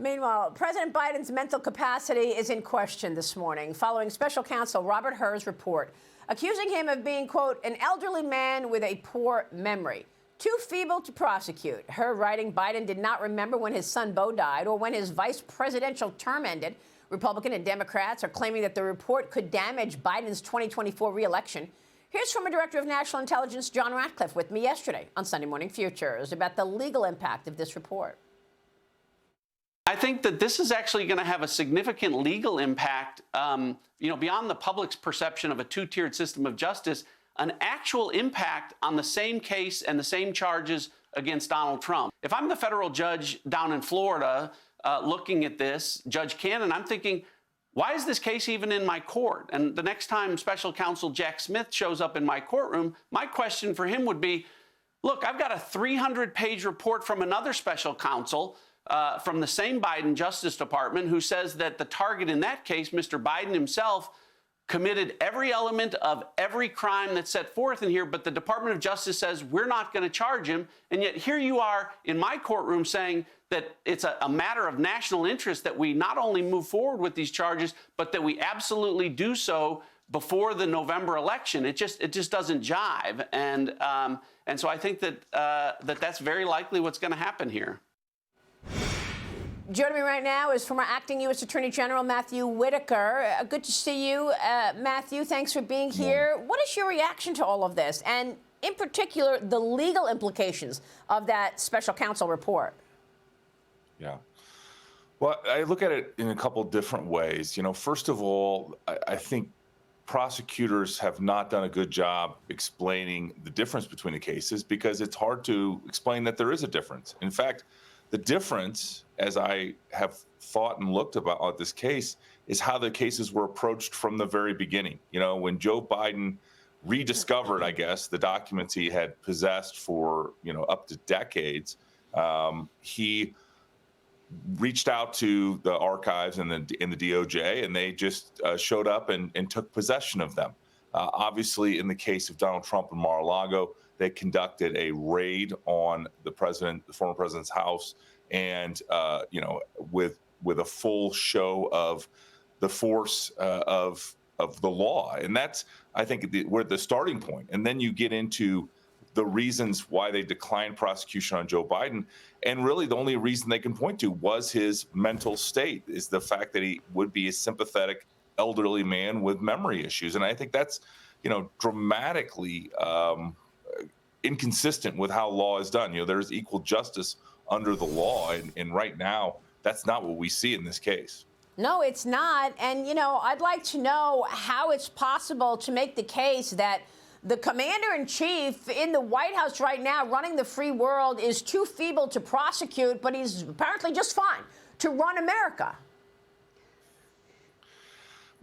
Meanwhile, President Biden's mental capacity is in question this morning following special counsel Robert Hur's report accusing him of being, quote, an elderly man with a poor memory, too feeble to prosecute. Hur writing Biden did not remember when his son Beau died or when his vice presidential term ended. Republican and Democrats are claiming that the report could damage Biden's 2024 reelection. Here's former Director of National Intelligence John Ratcliffe with me yesterday on Sunday Morning Futures about the legal impact of this report. I think that this is actually going to have a significant legal impact, beyond the public's perception of a two-tiered system of justice, an actual impact on the same case and the same charges against Donald Trump. If I'm the federal judge down in Florida looking at this, Judge Cannon, I'm thinking, why is this case even in my court? And the next time special counsel Jack Smith shows up in my courtroom, my question for him would be, look, I've got a 300-page report from another special counsel from the same Biden Justice Department who says that the target in that case, Mr. Biden himself, committed every element of every crime that's set forth in here, but the Department of Justice says we're not going to charge him. And yet here you are in my courtroom saying that it's a matter of national interest that we not only move forward with these charges, but that we absolutely do so before the November election. It just doesn't jive. And so I think that that's very likely what's going to happen here. Joining me right now is former Acting U.S. Attorney General Matthew Whitaker. Good to see you, Matthew. Thanks for being here. What is your reaction to all of this, and in particular, the legal implications of that special counsel report? Yeah. Well, I look at it in a couple different ways. First of all, I think prosecutors have not done a good job explaining the difference between the cases because it's hard to explain that there is a difference. In fact, the difference, as I have thought and looked about this case, is how the cases were approached from the very beginning. When Joe Biden rediscovered, I guess, the documents he had possessed for, up to decades, he reached out to the archives and the DOJ, and they just showed up and took possession of them. Obviously, in the case of Donald Trump and Mar-a-Lago, they conducted a raid on the former president's house, and with a full show of the force of the law, and that's, I think, we're at the starting point. And then you get into the reasons why they declined prosecution on Joe Biden, and really the only reason they can point to was his mental state, is the fact that he would be a sympathetic elderly man with memory issues, and I think that's dramatically inconsistent with how law is done. There's equal justice under the law, and right now that's not what we see in this case. No, it's not. And I'd like to know how it's possible to make the case that the commander-in-chief in the White House right now running the free world is too feeble to prosecute, but he's apparently just fine to run America.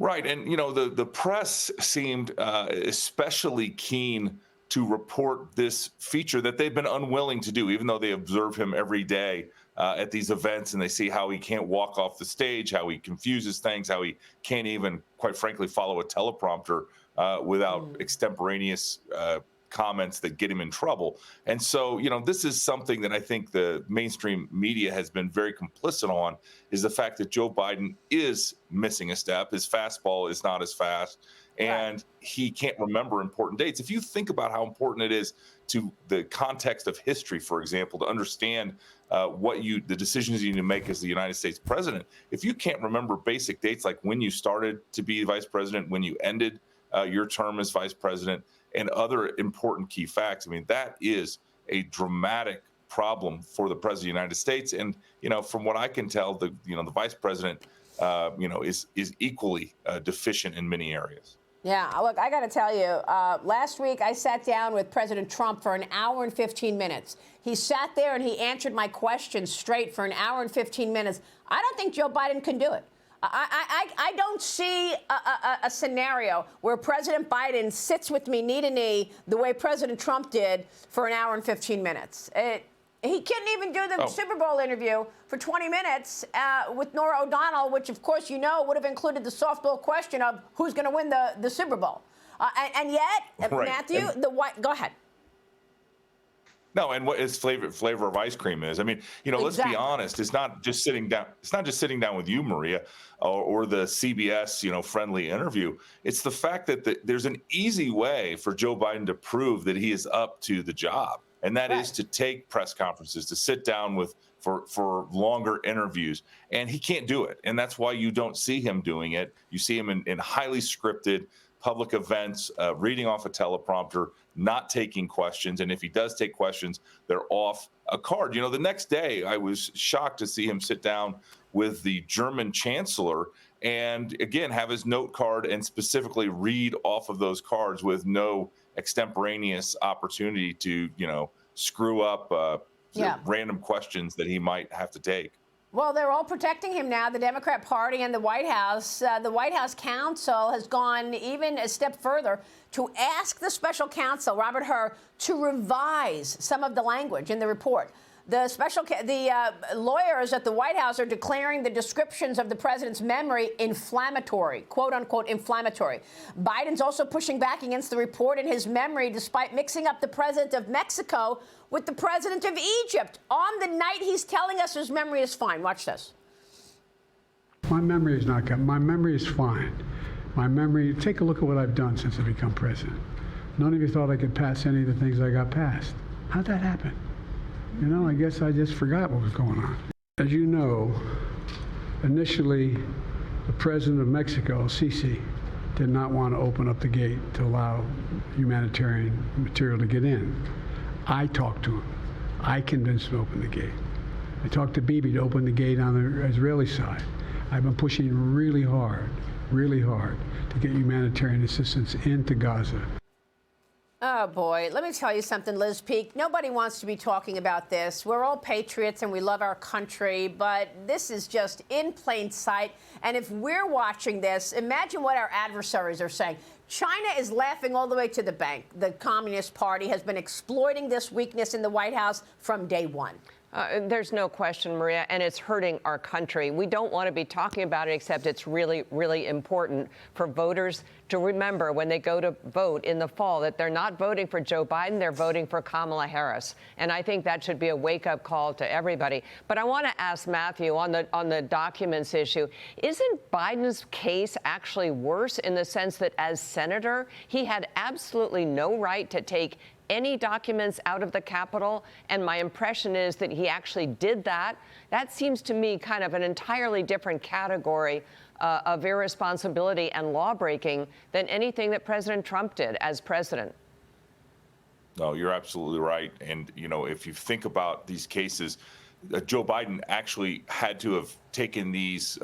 Right. And, the press seemed especially keen to report this feature that they've been unwilling to do, even though they observe him every day at these events, and they see how he can't walk off the stage, how he confuses things, how he can't even, quite frankly, follow a teleprompter without extemporaneous comments that get him in trouble. And so, this is something that I think the mainstream media has been very complicit on, is the fact that Joe Biden is missing a step. His fastball is not as fast, and he can't remember important dates. If you think about how important it is to the context of history, for example, to understand the decisions you need to make as the United States president, if you can't remember basic dates like when you started to be vice president, when you ended your term as vice president, and other important key facts, that is a dramatic problem for the president of the United States. And, from what I can tell, the vice president, is equally deficient in many areas. Yeah, look, I got to tell you, last week I sat down with President Trump for an hour and 15 minutes. He sat there and he answered my questions straight for an hour and 15 minutes. I don't think Joe Biden can do it. I don't see a scenario where President Biden sits with me knee to knee the way President Trump did for an hour and 15 minutes. He couldn't even do the Super Bowl interview for 20 minutes with Norah O'Donnell, which, of course, would have included the softball question of who's going to win the Super Bowl. And yet, Matthew, go ahead. No, and what his flavor of ice cream is. I mean, let's be honest. It's not just sitting down. It's not just sitting down with you, Maria, or the CBS, friendly interview. It's the fact that there's an easy way for Joe Biden to prove that he is up to the job, and that is to take press conferences, to sit down for longer interviews, and he can't do it. And that's why you don't see him doing it. You see him in highly scripted public events, reading off a teleprompter, not taking questions. And if he does take questions, they're off a card. The next day, I was shocked to see him sit down with the German chancellor and, again, have his note card and specifically read off of those cards with no extemporaneous opportunity to, screw up random questions that he might have to take. Well, they're all protecting him now, the Democrat Party and the White House. The White House counsel has gone even a step further to ask the special counsel, Robert Hur, to revise some of the language in the report. The lawyers at the White House are declaring the descriptions of the president's memory inflammatory, quote unquote inflammatory. Biden's also pushing back against the report in his memory, despite mixing up the president of Mexico with the president of Egypt on the night he's telling us his memory is fine. Watch this. My memory is not good. My memory is fine. My memory, take a look at what I've done since I become president. None of you thought I could pass any of the things I got passed. How'd that happen? I guess I just forgot what was going on. As you know, initially, the president of Mexico, Sisi, did not want to open up the gate to allow humanitarian material to get in. I talked to him. I convinced him to open the gate. I talked to Bibi to open the gate on the Israeli side. I've been pushing really hard to get humanitarian assistance into Gaza. Oh, boy. Let me tell you something, Liz Peek. Nobody wants to be talking about this. We're all patriots and we love our country, but this is just in plain sight. And if we're watching this, imagine what our adversaries are saying. China is laughing all the way to the bank. The Communist Party has been exploiting this weakness in the White House from day one. There's no question, Maria, and it's hurting our country. We don't want to be talking about it, except it's really, really important for voters to remember when they go to vote in the fall that they're not voting for Joe Biden, they're voting for Kamala Harris. And I think that should be a wake-up call to everybody. But I want to ask Matthew on the documents issue, isn't Biden's case actually worse in the sense that as senator, he had absolutely no right to take any documents out of the Capitol, and my impression is that he actually did that. That seems to me kind of an entirely different category of irresponsibility and lawbreaking than anything that President Trump did as president. No, you're absolutely right. And, if you think about these cases, Joe Biden actually had to have taken these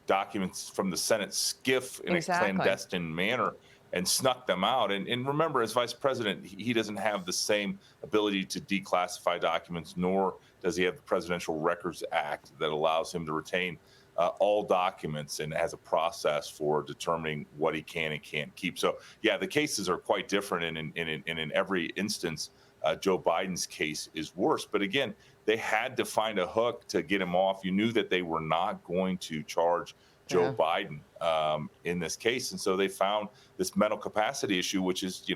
documents from the Senate SCIF in a clandestine manner and snuck them out. And remember, as vice president, he doesn't have the same ability to declassify documents, nor does he have the Presidential Records Act that allows him to retain all documents and has a process for determining what he can and can't keep. So, yeah, the cases are quite different. And in every instance, Joe Biden's case is worse. But again, they had to find a hook to get him off. You knew that they were not going to charge Joe Biden in this case. And so they found this mental capacity issue, which is,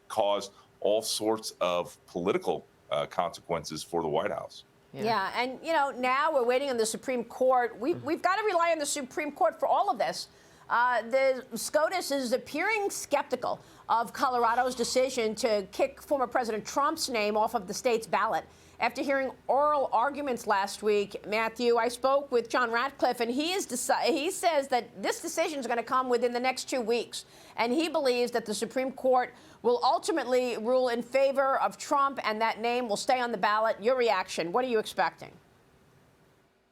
caused all sorts of political consequences for the White House. Yeah, and, now we're waiting on the Supreme Court. We've got to rely on the Supreme Court for all of this. The SCOTUS is appearing skeptical of Colorado's decision to kick former President Trump's name off of the state's ballot. After hearing oral arguments last week, Matthew, I spoke with John Ratcliffe, and he says that this decision is going to come within the next 2 weeks. And he believes that the Supreme Court will ultimately rule in favor of Trump, and that name will stay on the ballot. Your reaction, what are you expecting?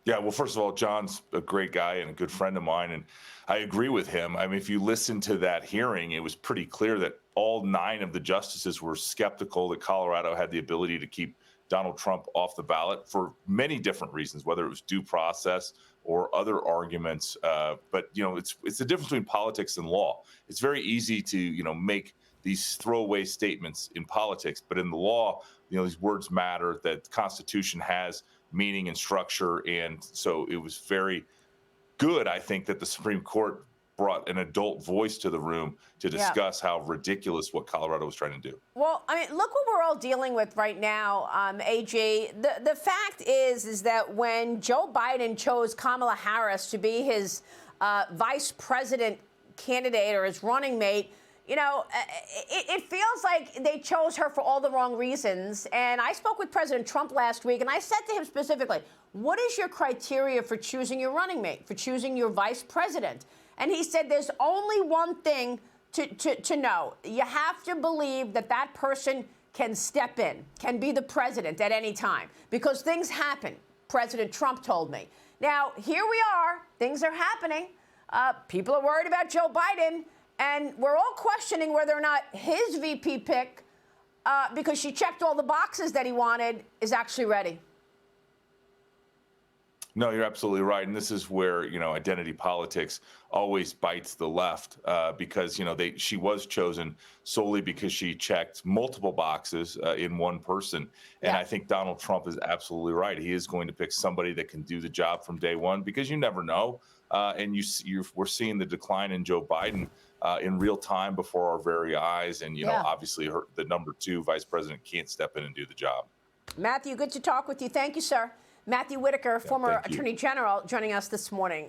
Yeah, well, first of all, John's a great guy and a good friend of mine, and I agree with him. I mean, if you listen to that hearing, it was pretty clear that all 9 of the justices were skeptical that Colorado had the ability to keep Donald Trump off the ballot for many different reasons, whether it was due process or other arguments. But, it's the difference between politics and law. It's very easy to, make these throwaway statements in politics, but in the law, these words matter, that the Constitution has meaning and structure. And so it was very good, I think, that the Supreme Court brought an adult voice to the room to discuss how ridiculous what Colorado was trying to do. Well, I mean, look what we're all dealing with right now, AG. The fact is that when Joe Biden chose Kamala Harris to be his vice president candidate or his running mate, you know, it feels like they chose her for all the wrong reasons. And I spoke with President Trump last week, and I said to him specifically, what is your criteria for choosing your running mate, for choosing your vice president? And he said there's only one thing to know. You have to believe that that person can step in, can be the president at any time, because things happen, President Trump told me. Now, here we are. Things are happening. People are worried about Joe Biden. And we're all questioning whether or not his VP pick, because she checked all the boxes that he wanted, is actually ready. No, you're absolutely right. And this is where, you know, identity politics always bites the left because, you know, she was chosen solely because she checked multiple boxes in one person. And I think Donald Trump is absolutely right. He is going to pick somebody that can do the job from day one, because you never know. And we're seeing the decline in Joe Biden in real time before our very eyes. And, you know, obviously the number 2 vice president can't step in and do the job. Matthew, good to talk with you. Thank you, sir. Matthew Whitaker, former Attorney General, joining us this morning.